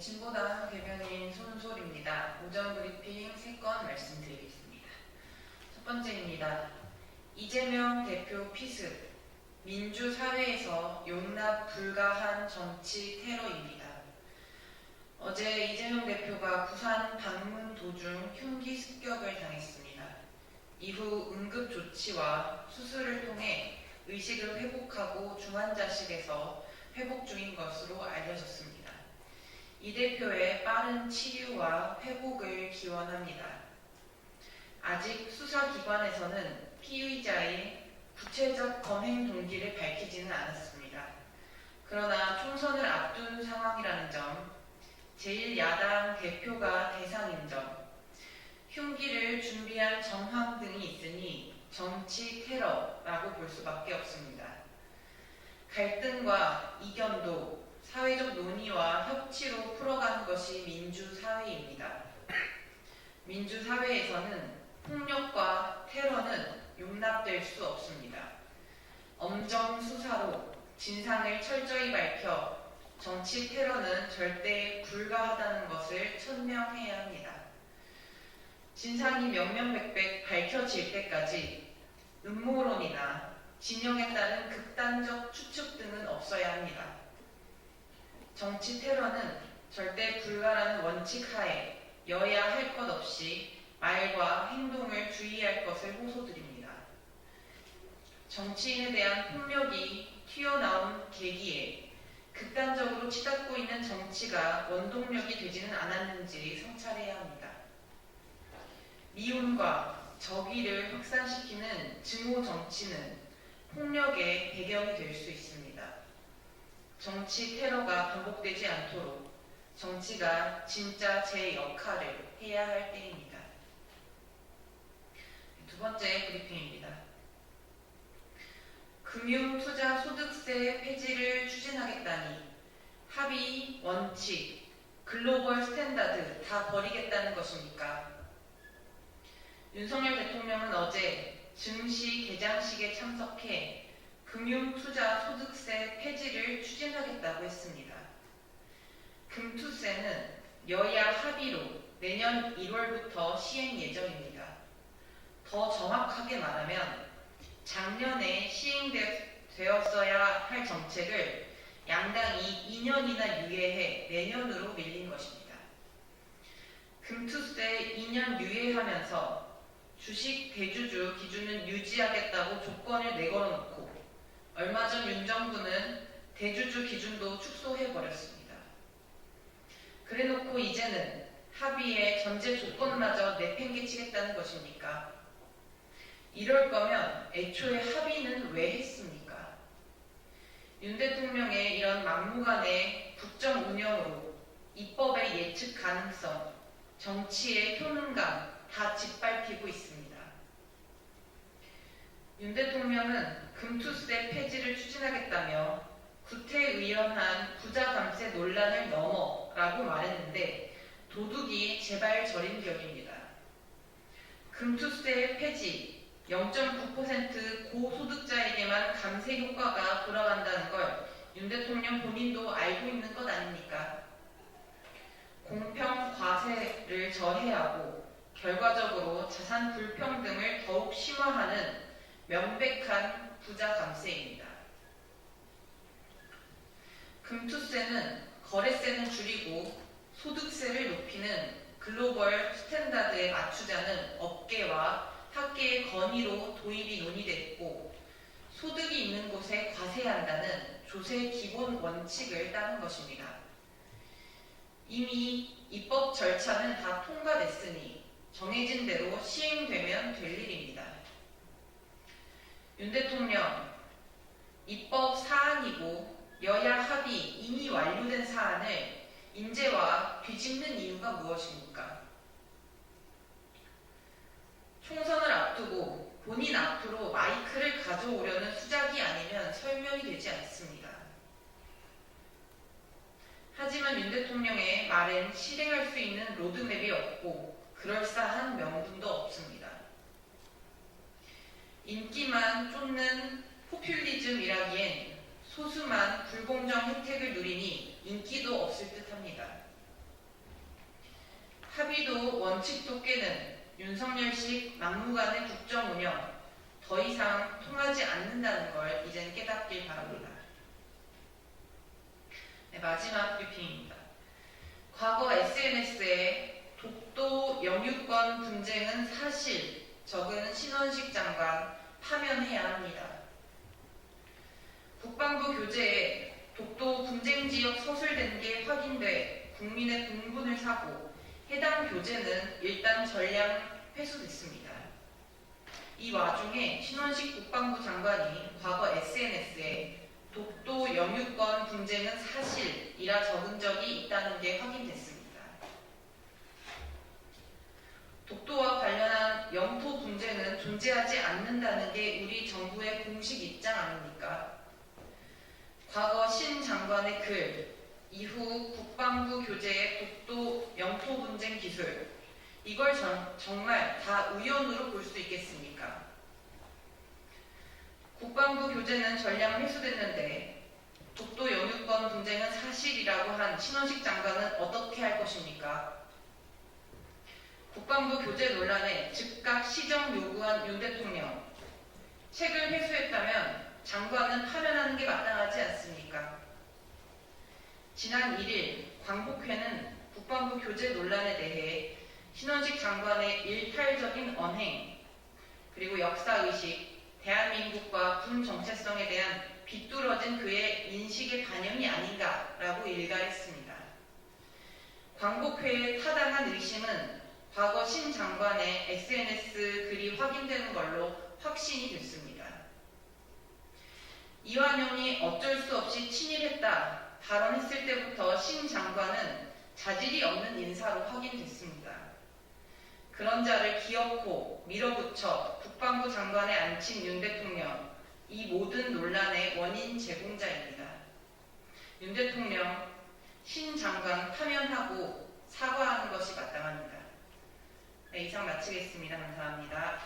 진보당 대변인 손솔입니다. 오전 브리핑 3건 말씀드리겠습니다. 첫 번째입니다. 이재명 대표 피습, 민주사회에서 용납 불가한 정치 테러입니다. 어제 이재명 대표가 부산 방문 도중 흉기 습격을 당했습니다. 이후 응급조치와 수술을 통해 의식을 회복하고 중환자실에서 회복 중인 것으로 알려졌습니다. 이 대표의 빠른 치유와 회복을 기원합니다. 아직 수사기관에서는 피의자의 구체적 범행 동기를 밝히지는 않았습니다. 그러나 총선을 앞둔 상황이라는 점, 제1야당 대표가 대상인 점, 흉기를 준비한 정황 등이 있으니 정치 테러라고 볼 수밖에 없습니다. 갈등과 이견도 사회적 논의와 협치로 풀어가는 것이 민주사회입니다. 민주사회에서는 폭력과 테러는 용납될 수 없습니다. 엄정 수사로 진상을 철저히 밝혀 정치 테러는 절대 불가하다는 것을 천명해야 합니다. 진상이 명명백백 밝혀질 때까지 음모론이나 진영에 따른 극단적 추측 등은 없어야 합니다. 정치 테러는 절대 불가라는 원칙 하에 여야 할 것 없이 말과 행동을 주의할 것을 호소드립니다. 정치인에 대한 폭력이 튀어나온 계기에 극단적으로 치닫고 있는 정치가 원동력이 되지는 않았는지 성찰해야 합니다. 미움과 적의를 확산시키는 증오 정치는 폭력의 배경이 될 수 있습니다. 정치 테러가 반복되지 않도록 정치가 진짜 제 역할을 해야 할 때입니다. 두 번째 브리핑입니다. 금융투자소득세 폐지를 추진하겠다니 합의, 원칙, 글로벌 스탠다드 다 버리겠다는 것입니까? 윤석열 대통령은 어제 증시 개장식에 참석해 금융투자소득세 폐지를 추진하겠다고 했습니다. 금투세는 여야 합의로 내년 1월부터 시행 예정입니다. 더 정확하게 말하면 작년에 시행되었어야 할 정책을 양당이 2년이나 유예해 내년으로 밀린 것입니다. 금투세 2년 유예하면서 주식 대주주 기준은 유지하겠다고 조건을 내걸어놓고 얼마 전 윤 정부는 대주주 기준도 축소해버렸습니다. 그래놓고 이제는 합의에 전제 조건마저 내팽개치겠다는 것입니까? 이럴 거면 애초에 합의는 왜 했습니까? 윤 대통령의 이런 막무가내 국정 운영으로 입법의 예측 가능성, 정치의 효능감 다 짓밟히고 있습니다. 윤 대통령은 금투세 폐지를 추진하겠다며 구태의연한 부자 감세 논란을 넘어라고 말했는데 도둑이 제발 저린 격입니다. 금투세 폐지 0.9% 고소득자에게만 감세 효과가 돌아간다는 걸 윤 대통령 본인도 알고 있는 것 아닙니까? 공평 과세를 저해하고 결과적으로 자산 불평등을 더욱 심화하는 명백한 부자 감세입니다. 금투세는 거래세는 줄이고 소득세를 높이는 글로벌 스탠다드에 맞추자는 업계와 학계의 건의로 도입이 논의됐고 소득이 있는 곳에 과세한다는 조세 기본 원칙을 따른 것입니다. 이미 입법 절차는 다 통과됐으니 정해진 대로 시행되면 될 일입니다. 윤 대통령, 입법 사안이고 여야 합의 이미 완료된 사안을 인재와 뒤집는 이유가 무엇입니까? 총선을 앞두고 본인 앞으로 마이크를 가져오려는 수작이 아니면 설명이 되지 않습니다. 하지만 윤 대통령의 말엔 실행할 수 있는 로드맵이 없고 그럴싸한 명분도 없습니다. 인기만 쫓는 포퓰리즘이라기엔 소수만 불공정 혜택을 누리니 인기도 없을 듯합니다. 합의도 원칙도 깨는 윤석열식 막무가내 국정 운영 더 이상 통하지 않는다는 걸 이젠 깨닫길 바랍니다. 네, 마지막 브리핑입니다. 과거 SNS에 독도 영유권 분쟁은 사실 적은 신원식 장관 파면해야 합니다. 국방부 교재에 독도 분쟁지역 서술된 게 확인돼 국민의 분분을 사고 해당 교재는 일단 전량 회수됐습니다. 이 와중에 신원식 국방부 장관이 과거 SNS에 독도 영유권 분쟁은 사실이라 적은 적이 있다는 게 확인됐습니다. 독도와 관련한 영토 분쟁은 존재하지 않는다는 게 우리 정부의 공식 입장 아닙니까? 과거 신 장관의 글, 이후 국방부 교재의 독도 영토 분쟁 기술, 이걸 정말 다 우연으로 볼 수 있겠습니까? 국방부 교재는 전량 회수됐는데 독도 영유권 분쟁은 사실이라고 한 신원식 장관은 어떻게 할 것입니까? 국방부 교재 논란에 즉각 시정 요구한 윤 대통령, 책을 회수했다면 장관은 파면하는 게 마땅하지 않습니까? 지난 1일 광복회는 국방부 교재 논란에 대해 신원식 장관의 일탈적인 언행, 그리고 역사의식, 대한민국과 군 정체성에 대한 비뚤어진 그의 인식의 반영이 아닌가라고 일갈했습니다. 광복회의 타당한 의심은 과거 신 장관의 SNS 글이 확인되는 걸로 확신이 됐습니다. 이완용이 어쩔 수 없이 친일했다 발언했을 때부터 신 장관은 자질이 없는 인사로 확인됐습니다. 그런 자를 기어코 밀어붙여 국방부 장관에 앉힌 윤 대통령, 이 모든 논란의 원인 제공자입니다. 윤 대통령, 신 장관 파면하고 사과하는 것이 마땅합니다. 네, 이상 마치겠습니다. 감사합니다.